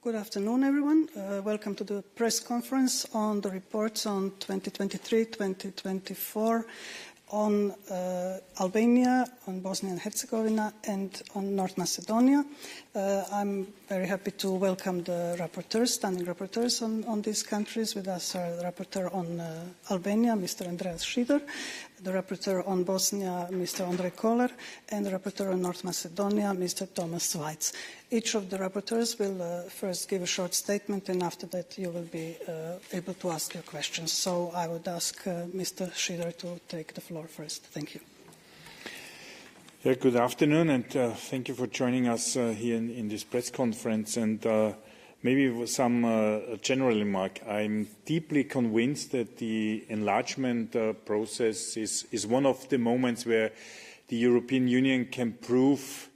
Good afternoon, everyone. Welcome to the press conference on the reports on 2023-2024 on Albania, on Bosnia and Herzegovina, and on North Macedonia. I'm very happy to welcome the rapporteurs, standing rapporteurs on these countries. With us are the rapporteur on Albania, Mr. Andreas Schieder, the rapporteur on Bosnia, Mr. Ondřej Kolář, and the rapporteur on North Macedonia, Mr. Thomas Waitz. Each of the rapporteurs will first give a short statement, and after that you will be able to ask your questions. So I would ask Mr. Schieder to take the floor first. Thank you. Yeah, good afternoon, and thank you for joining us here in this press conference. And maybe with some general remark, I'm deeply convinced that the enlargement process is one of the moments where the European Union can prove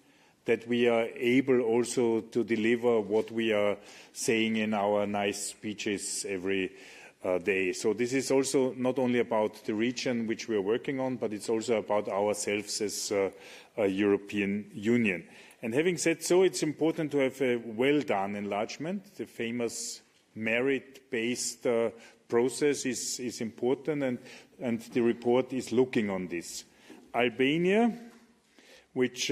that we are able also to deliver what we are saying in our nice speeches every day. So this is also not only about the region which we are working on, but it's also about ourselves as a European Union. And having said so, it's important to have a well-done enlargement. The famous merit-based process is important, and the report is looking on this. Albania, which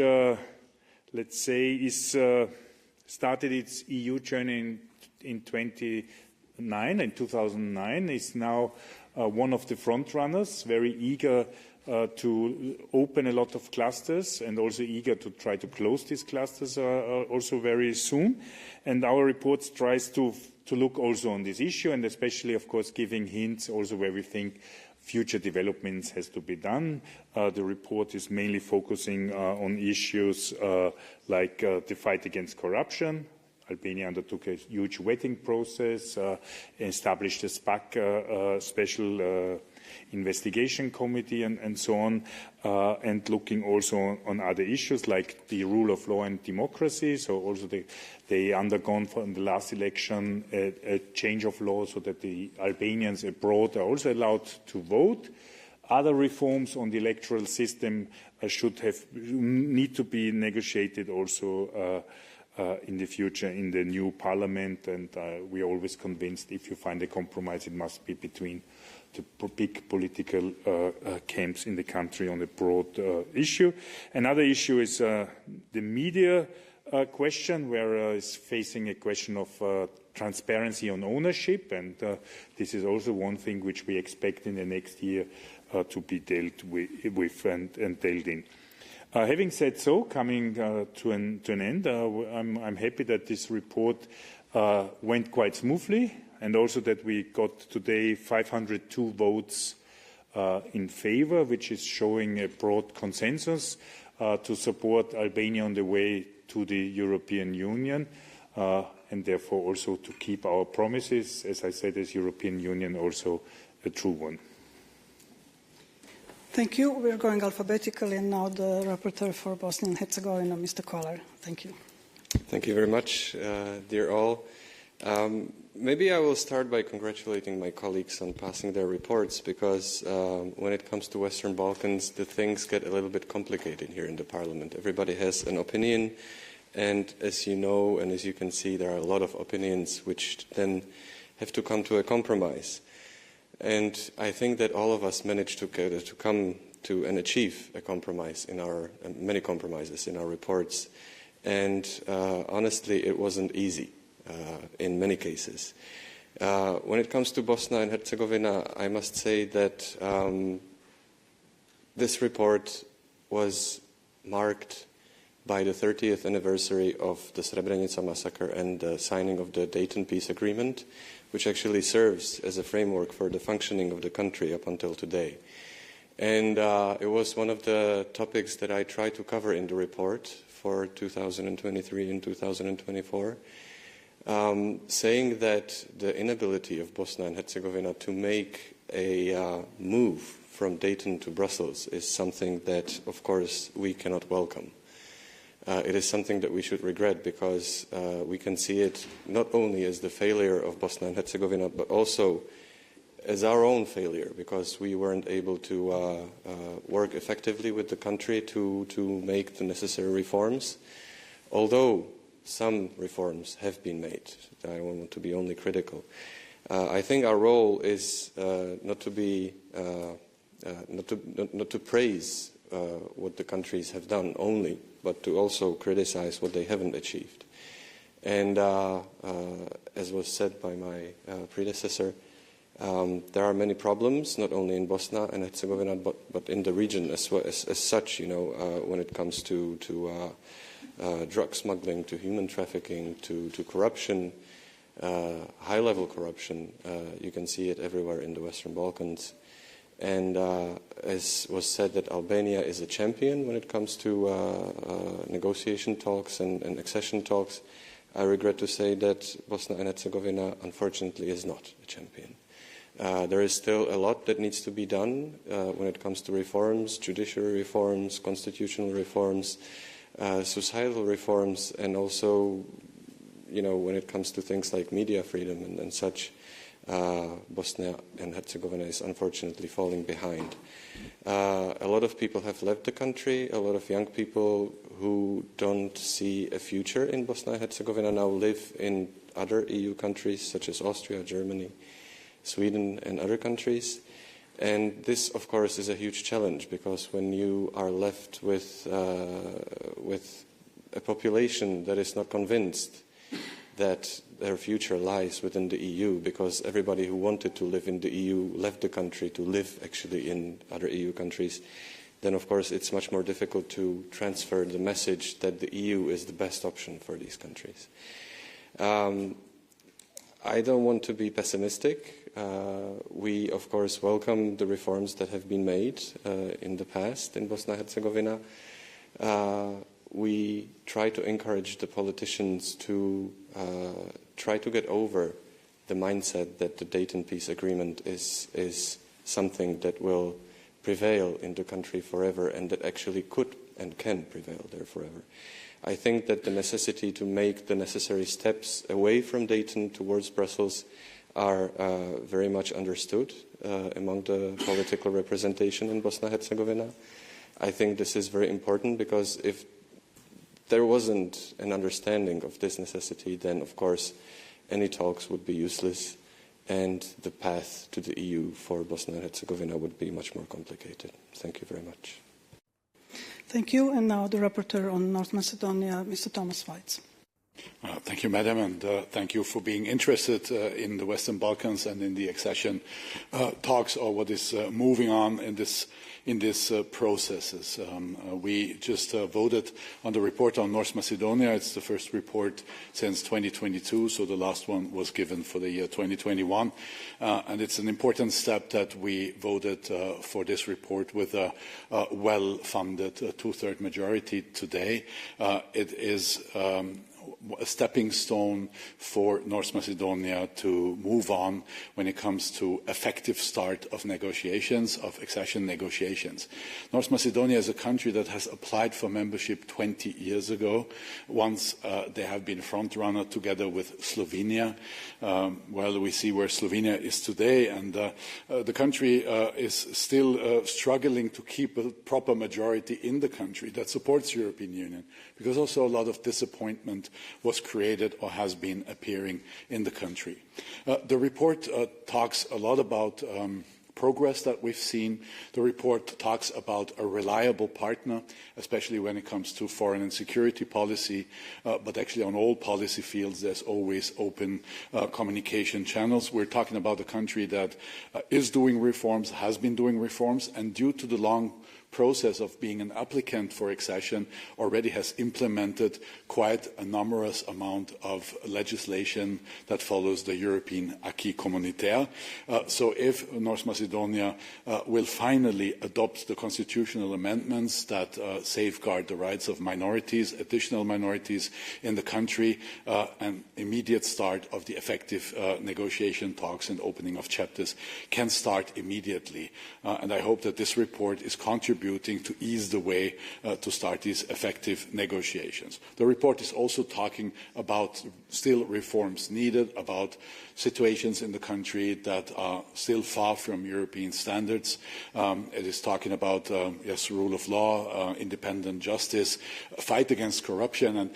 let's say is started its EU journey in 2009, is now one of the front runners, very eager to open a lot of clusters and also eager to try to close these clusters also very soon. And our report tries to look also on this issue, and especially, of course, giving hints also where we think future developments has to be done. The report is mainly focusing on issues like the fight against corruption. Albania undertook a huge vetting process, established a SPAC, special investigation committee, and so on, and looking also on other issues like the rule of law and democracy. So also they undergone in the last election a change of law so that the Albanians abroad are also allowed to vote. Other reforms on the electoral system need to be negotiated also in the future in the new parliament, and we are always convinced if you find a compromise, it must be between the big political camps in the country on a broad issue. Another issue is the media question, where is facing a question of transparency on ownership, and this is also one thing which we expect in the next year to be dealt with and dealt in. Having said so, coming to an end, I'm happy that this report went quite smoothly, and also that we got today 502 votes in favor, which is showing a broad consensus to support Albania on the way to the European Union, and therefore also to keep our promises, as I said, as European Union, also a true one. Thank you. We are going alphabetically, and now the rapporteur for Bosnia and Herzegovina, Mr. Kolář. Thank you. Thank you very much, dear all. Maybe I will start by congratulating my colleagues on passing their reports, because when it comes to Western Balkans, the things get a little bit complicated here in the Parliament. Everybody has an opinion, and as you know, and as you can see, there are a lot of opinions which then have to come to a compromise. And I think that all of us managed to come to and achieve a compromise in many compromises in our reports. And honestly, it wasn't easy in many cases. When it comes to Bosnia and Herzegovina, I must say that this report was marked by the 30th anniversary of the Srebrenica massacre and the signing of the Dayton Peace Agreement, which actually serves as a framework for the functioning of the country up until today. And it was one of the topics that I tried to cover in the report for 2023 and 2024, saying that the inability of Bosnia and Herzegovina to make a move from Dayton to Brussels is something that, of course, we cannot welcome. It is something that we should regret, because we can see it not only as the failure of Bosnia and Herzegovina, but also as our own failure, because we weren't able to work effectively with the country to make the necessary reforms. Although some reforms have been made. I don't want to be only critical. I think our role is not to praise what the countries have done only, but to also criticize what they haven't achieved. And as was said by my predecessor, there are many problems, not only in Bosnia and Herzegovina, but in the region as such. When it comes to drug smuggling, to human trafficking, to corruption, high-level corruption. You can see it everywhere in the Western Balkans. And as was said, that Albania is a champion when it comes to negotiation talks and accession talks. I regret to say that Bosnia and Herzegovina, unfortunately, is not a champion. There is still a lot that needs to be done when it comes to reforms, judiciary reforms, constitutional reforms, societal reforms, and also, when it comes to things like media freedom and such. Bosnia and Herzegovina is unfortunately falling behind. A lot of people have left the country. A lot of young people who don't see a future in Bosnia and Herzegovina now live in other EU countries such as Austria, Germany, Sweden and other countries. And this, of course, is a huge challenge, because when you are left with a population that is not convinced that their future lies within the EU, because everybody who wanted to live in the EU left the country to live actually in other EU countries, then of course it's much more difficult to transfer the message that the EU is the best option for these countries. I don't want to be pessimistic. We, of course, welcome the reforms that have been made in the past in Bosnia and Herzegovina. We try to encourage the politicians to try to get over the mindset that the Dayton Peace Agreement is something that will prevail in the country forever, and that actually could and can prevail there forever. I think that the necessity to make the necessary steps away from Dayton towards Brussels are very much understood among the political representation in Bosnia and Herzegovina. I think this is very important, because if there wasn't an understanding of this necessity, then of course any talks would be useless, and the path to the EU for Bosnia and Herzegovina would be much more complicated. Thank you very much. Thank you. And now the rapporteur on North Macedonia, Mr. Thomas Waitz. Thank you, Madam, and thank you for being interested in the Western Balkans and in the accession talks, or what is moving on in these processes. We just voted on the report on North Macedonia. It's the first report since 2022, so the last one was given for the year 2021. And it's an important step that we voted for this report with a well-funded two-thirds majority today. It is a stepping stone for North Macedonia to move on when it comes to effective start of negotiations, of accession negotiations. North Macedonia is a country that has applied for membership 20 years ago. Once they have been front runner together with Slovenia. Well, we see where Slovenia is today, and the country is still struggling to keep a proper majority in the country that supports the European Union, because also a lot of disappointment was created or has been appearing in the country. The report talks a lot about progress that we've seen. The report talks about a reliable partner, especially when it comes to foreign and security policy, but actually on all policy fields there's always open communication channels. We're talking about a country that is doing reforms, has been doing reforms, and due to the long process of being an applicant for accession already has implemented quite a numerous amount of legislation that follows the European acquis communautaire. So if North Macedonia will finally adopt the constitutional amendments that safeguard the rights of minorities, additional minorities in the country, an immediate start of the effective negotiation talks and opening of chapters can start immediately. And I hope that this report is contributing to ease the way to start these effective negotiations. The report is also talking about still reforms needed, about situations in the country that are still far from European standards. It is talking about, yes, rule of law, independent justice, fight against corruption, and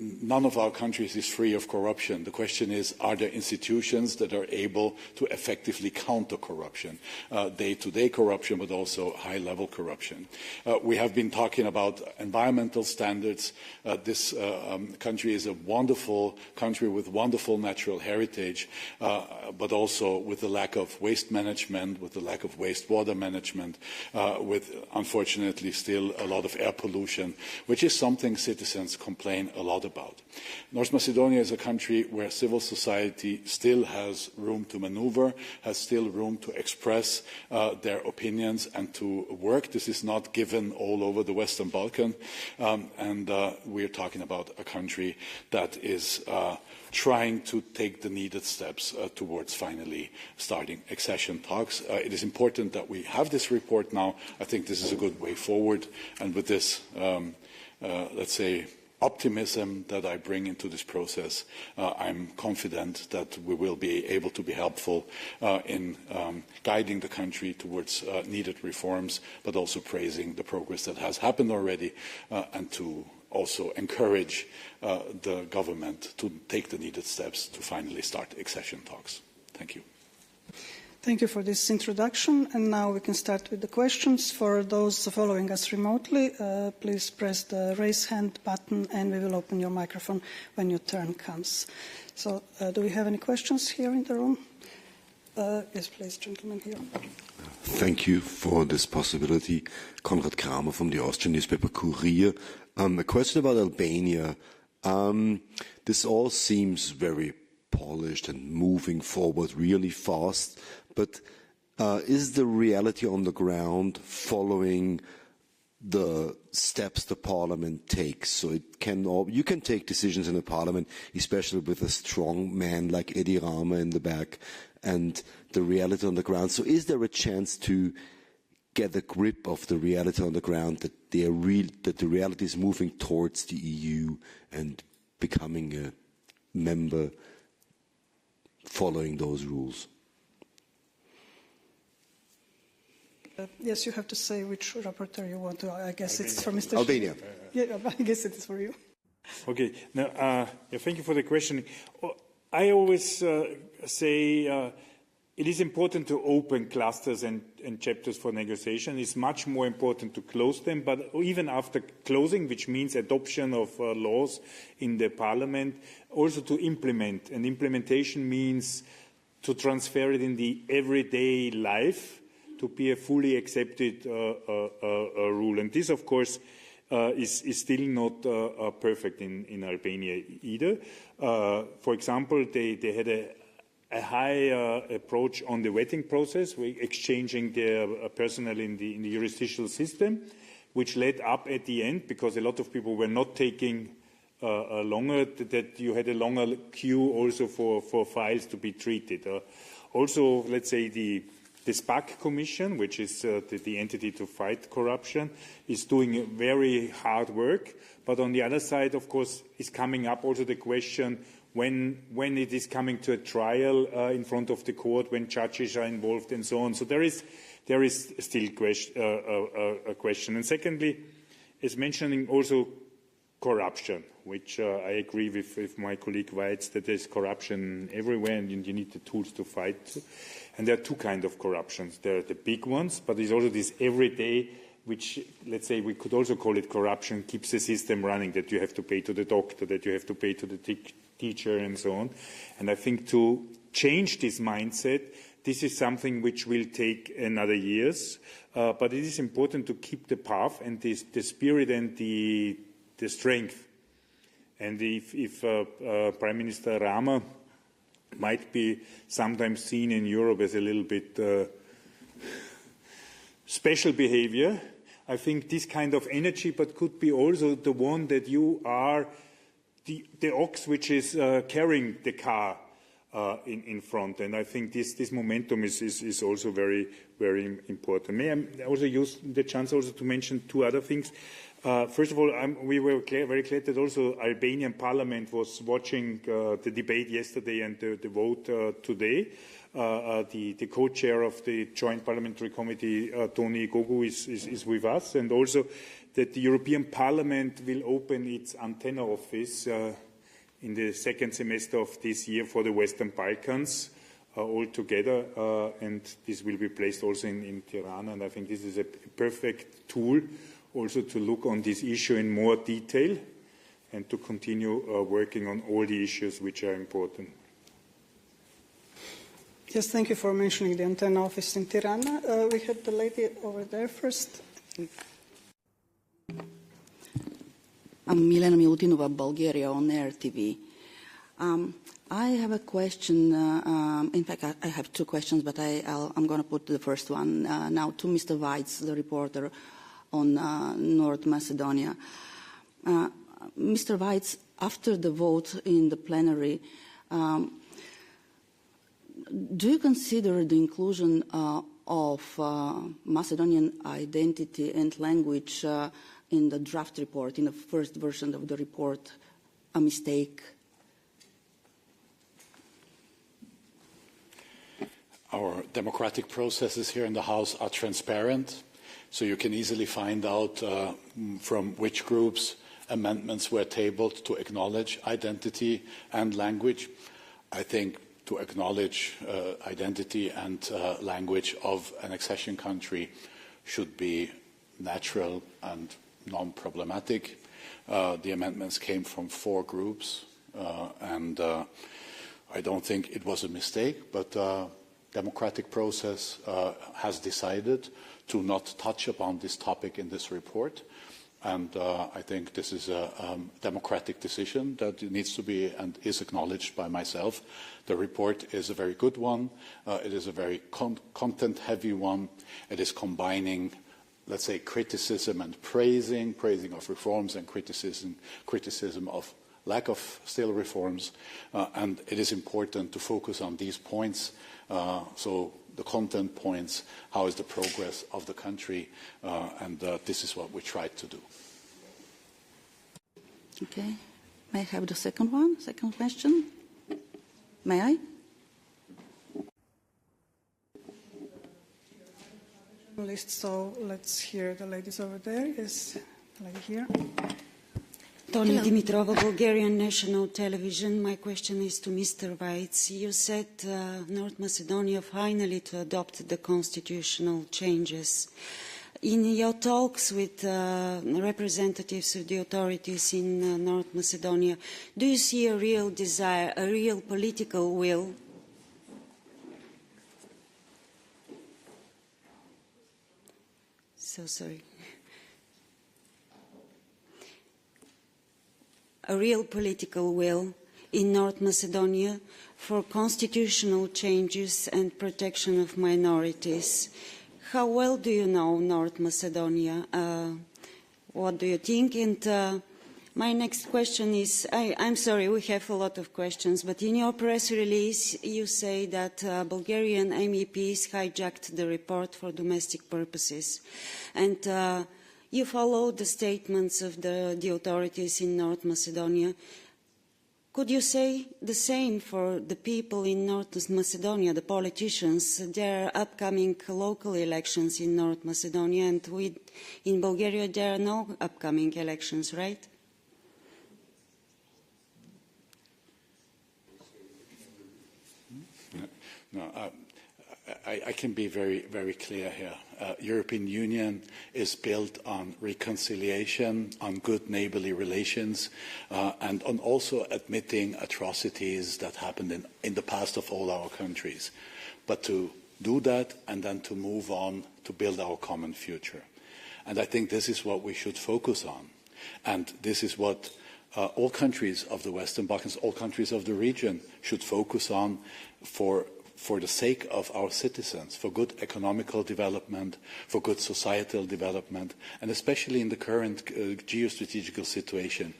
none of our countries is free of corruption. The question is, are there institutions that are able to effectively counter corruption, day-to-day corruption, but also high-level corruption? We have been talking about environmental standards. This country is a wonderful country with wonderful natural heritage, but also with the lack of waste management, with the lack of wastewater management, with, unfortunately, still a lot of air pollution, which is something citizens complain a lot about. North Macedonia is a country where civil society still has room to maneuver, has still room to express their opinions and to work. This is not given all over the Western Balkans, and we're talking about a country that is trying to take the needed steps towards finally starting accession talks. It is important that we have this report now. I think this is a good way forward, and with this, let's say, optimism that I bring into this process, I'm confident that we will be able to be helpful in guiding the country towards needed reforms, but also praising the progress that has happened already, and to also encourage the government to take the needed steps to finally start accession talks. Thank you. Thank you for this introduction. And now we can start with the questions. For those following us remotely, please press the raise hand button and we will open your microphone when your turn comes. So do we have any questions here in the room? Yes, please, gentleman here. Thank you for this possibility. Konrad Kramer from the Austrian newspaper Kurier. A question about Albania. This all seems very polished and moving forward really fast, but is the reality on the ground following the steps the parliament takes? So you can take decisions in the parliament, especially with a strong man like Edi Rama in the back, and the reality on the ground. So is there a chance to get a grip of the reality on the ground, that the reality is moving towards the EU and becoming a member following those rules? Yes, you have to say which rapporteur you want to. I guess Albania. It's for Mr. Albania. Yeah, I guess it is for you. Okay. Now, thank you for the question. I always say it is important to open clusters and chapters for negotiation. It's much more important to close them, but even after closing, which means adoption of laws in the parliament, also to implement. And implementation means to transfer it in the everyday life, to be a fully accepted rule. And this, of course, is still not perfect in Albania either. For example, they had a high approach on the vetting process, exchanging their personnel in the jurisdictional system, which led up at the end, because a lot of people were not taking longer, that you had a longer queue also for files to be treated. Also, let's say the SPAC Commission, which is the entity to fight corruption, is doing very hard work. But on the other side, of course, is coming up also the question when it is coming to a trial in front of the court, when judges are involved and so on. So there is still a question. And secondly, is mentioning also corruption, which I agree with my colleague Waitz, that there's corruption everywhere and you need the tools to fight. And there are two kinds of corruptions. There are the big ones, but there's also this everyday, which, let's say, we could also call it corruption, keeps the system running, that you have to pay to the doctor, that you have to pay to the teacher, and so on. And I think to change this mindset, this is something which will take another years, but it is important to keep the path and the spirit and the strength. And if Prime Minister Rama might be sometimes seen in Europe as a little bit special behavior, I think this kind of energy, but could be also the one that you are the ox which is carrying the car in front. And I think this momentum is also very, very important. May I also use the chance also to mention two other things? First of all, we were very glad that also Albanian Parliament was watching the debate yesterday and the vote today. The co-chair of the Joint Parliamentary Committee, Tony Gogu, is with us, and also that the European Parliament will open its antenna office in the second semester of this year for the Western Balkans altogether, and this will be placed also in Tirana, and I think this is a perfect tool also to look on this issue in more detail and to continue working on all the issues which are important. Yes, thank you for mentioning the antenna office in Tirana. We had the lady over there first. I'm Milena Milutinova, Bulgaria, on Air TV. I have a question. In fact, I have two questions, but I'm going to put the first one now to Mr. Waitz, the reporter on North Macedonia. Mr. Waitz, after the vote in the plenary, do you consider the inclusion of Macedonian identity and language in the draft report, in the first version of the report, a mistake? Our democratic processes here in the House are transparent, so you can easily find out from which groups amendments were tabled to acknowledge identity and language. I think to acknowledge identity and language of an accession country should be natural and non-problematic. The amendments came from 4 groups, and I don't think it was a mistake, but democratic process has decided to not touch upon this topic in this report. And I think this is a democratic decision that needs to be and is acknowledged by myself. The report is a very good one. It is a very content-heavy one. It is combining, let's say, criticism and praising of reforms and criticism of lack of still reforms. And it is important to focus on these points. So the content points, how is the progress of the country, and this is what we tried to do. Okay. May I have the second one, second question? May I? So let's hear the ladies over there. Yes, the lady here. Tony Dimitrova, Bulgarian National Television. My question is to Mr. Waitz. You said North Macedonia finally to adopt the constitutional changes. In your talks with representatives of the authorities in North Macedonia, do you see a real desire, a real political will? So sorry. A real political will in North Macedonia for constitutional changes and protection of minorities. How well do you know North Macedonia? What do you think? And my next question is, I'm sorry, we have a lot of questions, but in your press release you say that Bulgarian MEPs hijacked the report for domestic purposes. And you followed the statements of the authorities in North Macedonia. Could you say the same for the people in North Macedonia, the politicians? There are upcoming local elections in North Macedonia, and in Bulgaria there are no upcoming elections, right? No, I can be very, very clear here. European Union is built on reconciliation, on good neighborly relations, and on also admitting atrocities that happened in the past of all our countries. But to do that and then to move on to build our common future. And I think this is what we should focus on. And this is what all countries of the Western Balkans, all countries of the region should focus on for the sake of our citizens, for good economical development, for good societal development, and especially in the current geostrategical situation.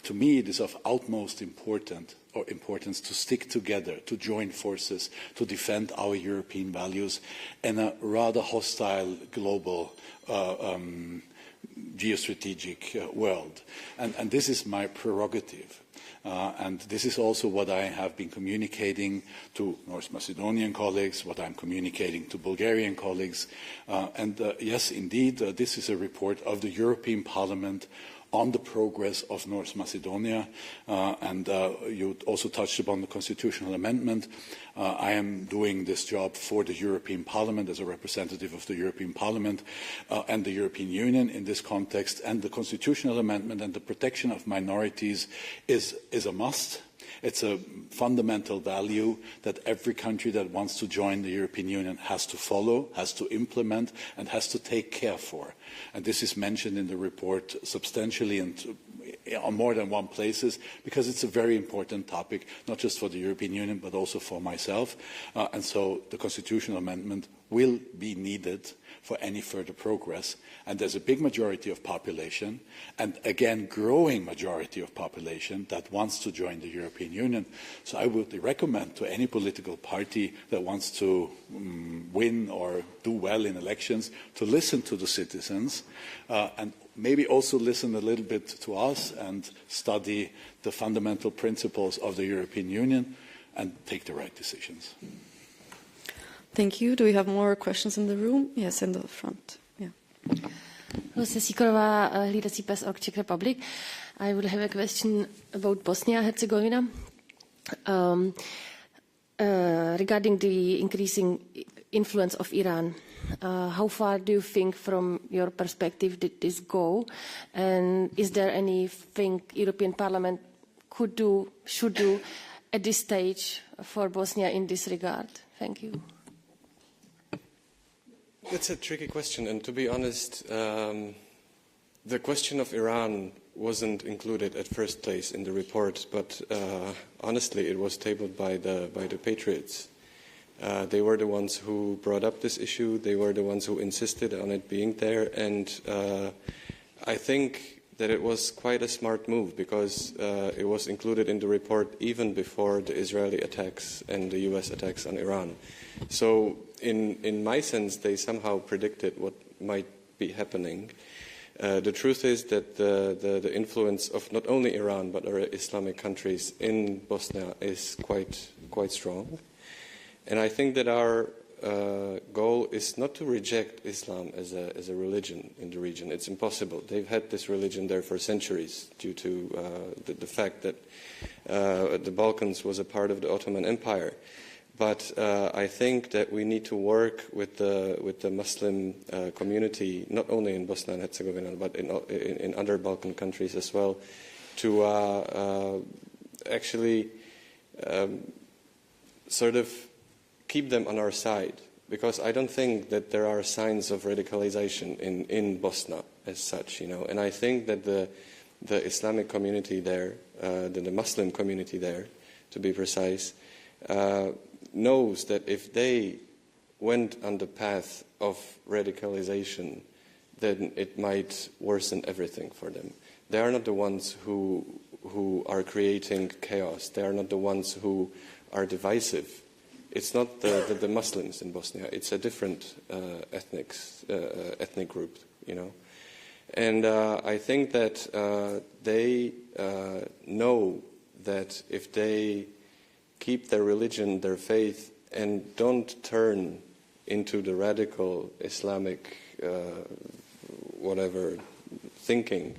To me, it is of utmost importance to stick together, to join forces, to defend our European values in a rather hostile global geostrategic world. And this is my prerogative. And this is also what I have been communicating to North Macedonian colleagues, what I'm communicating to Bulgarian colleagues. Yes, indeed, this is a report of the European Parliament on the progress of North Macedonia. You also touched upon the constitutional amendment. I am doing this job for the European Parliament as a representative of the European Parliament and the European Union in this context. And the constitutional amendment and the protection of minorities is a must. It's a fundamental value that every country that wants to join the European Union has to follow, has to implement, and has to take care for. And this is mentioned in the report substantially and on more than one places, because it's a very important topic, not just for the European Union, but also for myself. And so the constitutional amendment will be needed for any further progress. And there's a big majority of population, and again, growing majority of population that wants to join the European Union. So I would recommend to any political party that wants to win or do well in elections to listen to the citizens and maybe also listen a little bit to us and study the fundamental principles of the European Union and take the right decisions. Thank you. Do we have more questions in the room? Yes, in the front. Yeah. Lucia Sikorová, Hlídací pes of Czech Republic. I would have a question about Bosnia and Herzegovina regarding the increasing influence of Iran. How far do you think, from your perspective, did this go? And is there anything European Parliament could do, should do at this stage for Bosnia in this regard? Thank you. That's a tricky question, and to be honest, the question of Iran wasn't included at first place in the report, but honestly, it was tabled by the Patriots. They were the ones who brought up this issue. They were the ones who insisted on it being there, and I think that it was quite a smart move because it was included in the report even before the Israeli attacks and the US attacks on Iran. So in my sense, they somehow predicted what might be happening. The truth is that the influence of not only Iran but other Islamic countries in Bosnia is quite strong. And I think that our goal is not to reject Islam as a religion in the region. It's impossible. They've had this religion there for centuries due to the fact that the Balkans was a part of the Ottoman Empire. But I think that we need to work with the Muslim community, not only in Bosnia and Herzegovina, but in other Balkan countries as well, to actually sort of keep them on our side. Because I don't think that there are signs of radicalization in Bosnia as such, you know. And I think that the Islamic community there, the Muslim community there, to be precise, knows that if they went on the path of radicalization, then it might worsen everything for them. They are not the ones who are creating chaos. They are not the ones who are divisive. It's not the Muslims in Bosnia. It's a different ethnic group, you know. And I think that they know that if they keep their religion, their faith, and don't turn into the radical Islamic whatever thinking,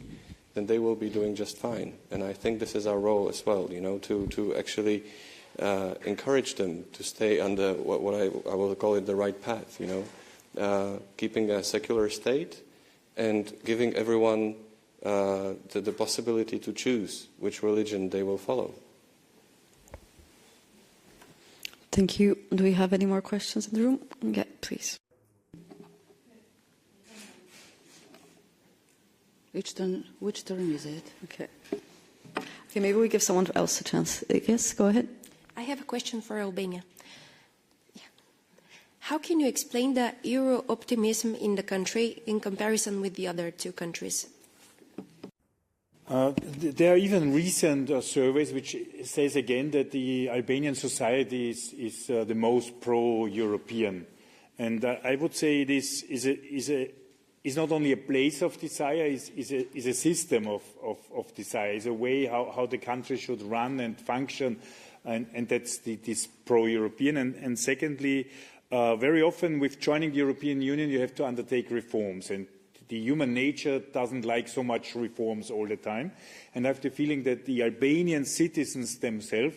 then they will be doing just fine. And I think this is our role as well, you know, to actually encourage them to stay on the what I will call it the right path, you know, keeping a secular state and giving everyone the possibility to choose which religion they will follow. Thank you. Do we have any more questions in the room? Yeah, please. Which turn is it? Okay. Okay, maybe we give someone else a chance. Yes, go ahead. I have a question for Albania. Yeah. How can you explain the Euro optimism in the country in comparison with the other two countries? There are even recent surveys which says again that the Albanian society is the most pro-European, and I would say this is is not only a place of desire, is a system of desire, is a way how the country should run and function, and that's this pro-European. And secondly, very often with joining the European Union, you have to undertake reforms, and the human nature doesn't like so much reforms all the time. And I have the feeling that the Albanian citizens themselves,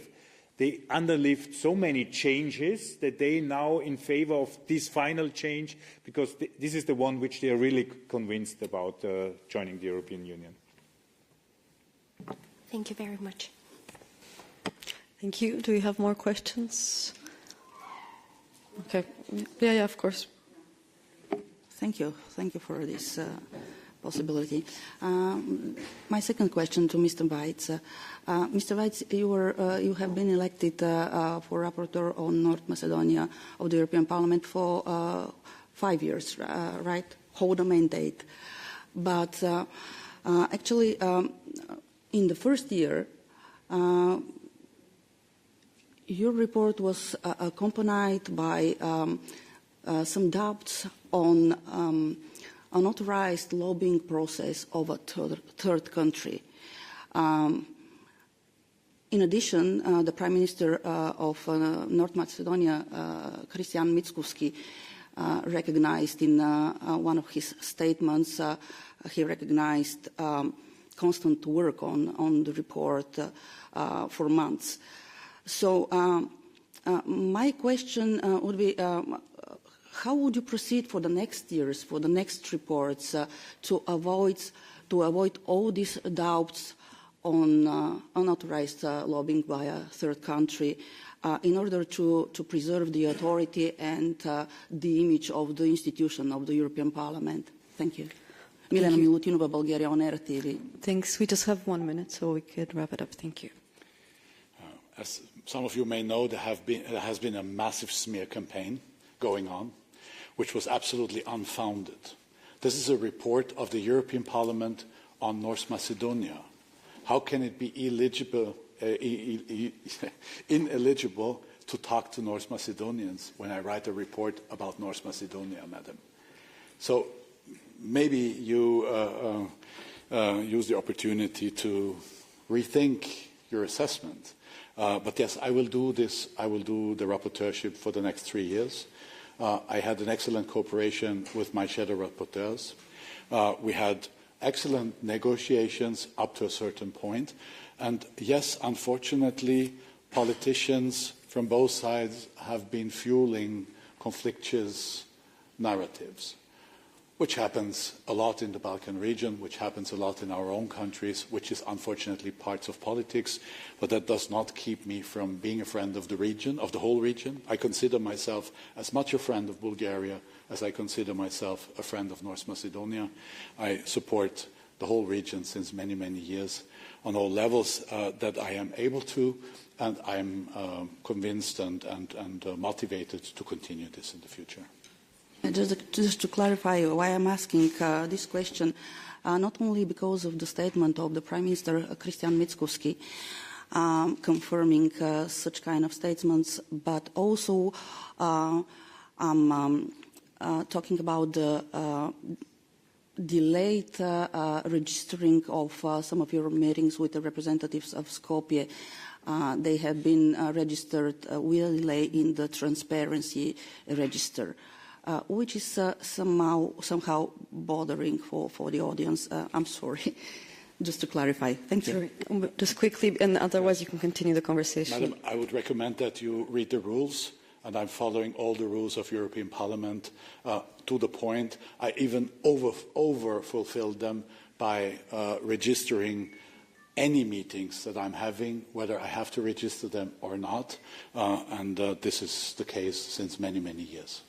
they underlived so many changes that they now in favor of this final change, because this is the one which they are really convinced about joining the European Union. Thank you very much. Thank you. Do you have more questions? Okay. Yeah, of course. Thank you. Thank you for this possibility. My second question to Mr. Waitz. Mr. Waitz, you have been elected for rapporteur on North Macedonia of the European Parliament for 5 years, right? Hold a mandate. But actually, in the first year, your report was accompanied by some doubts on unauthorized lobbying process of a third country. In addition, the Prime Minister of North Macedonia, Christian Mickoski, recognized in one of his statements, he recognized constant work on the report for months. So my question would be, how would you proceed for the next years, for the next reports, to avoid all these doubts on unauthorized lobbying by a third country, in order to preserve the authority and the image of the institution of the European Parliament? Thank you. Milena Milutinova, Bulgaria, on RTV. Thanks. We just have 1 minute, so we could wrap it up. Thank you. As some of you may know, there has been a massive smear campaign going on, which was absolutely unfounded. This is a report of the European Parliament on North Macedonia. How can it be ineligible to talk to North Macedonians when I write a report about North Macedonia, madam? So maybe you use the opportunity to rethink your assessment. But yes, I will do this. I will do the rapporteurship for the next 3 years. I had an excellent cooperation with my shadow rapporteurs. We had excellent negotiations up to a certain point. And yes, unfortunately, politicians from both sides have been fueling conflictuous narratives, which happens a lot in the Balkan region, which happens a lot in our own countries, which is unfortunately parts of politics, but that does not keep me from being a friend of the region, of the whole region. I consider myself as much a friend of Bulgaria as I consider myself a friend of North Macedonia. I support the whole region since many, many years on all levels that I am able to, and I'm convinced and motivated to continue this in the future. Just to clarify why I'm asking this question, not only because of the statement of the Prime Minister, Christian Mickoski, confirming such kind of statements, but also I'm talking about the delayed registering of some of your meetings with the representatives of Skopje. They have been registered with a delay in the transparency register. Which is somehow bothering for the audience. I'm sorry, just to clarify. Thank you. Sure. Just quickly, and otherwise you can continue the conversation. Madam, I would recommend that you read the rules, and I'm following all the rules of European Parliament to the point. I even over-fulfilled them by registering any meetings that I'm having, whether I have to register them or not, and this is the case since many, many years.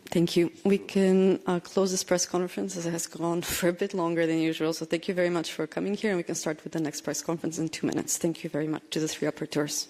Thank you. We can close this press conference as it has gone for a bit longer than usual. So thank you very much for coming here, and we can start with the next press conference in 2 minutes. Thank you very much to the 3 rapporteurs.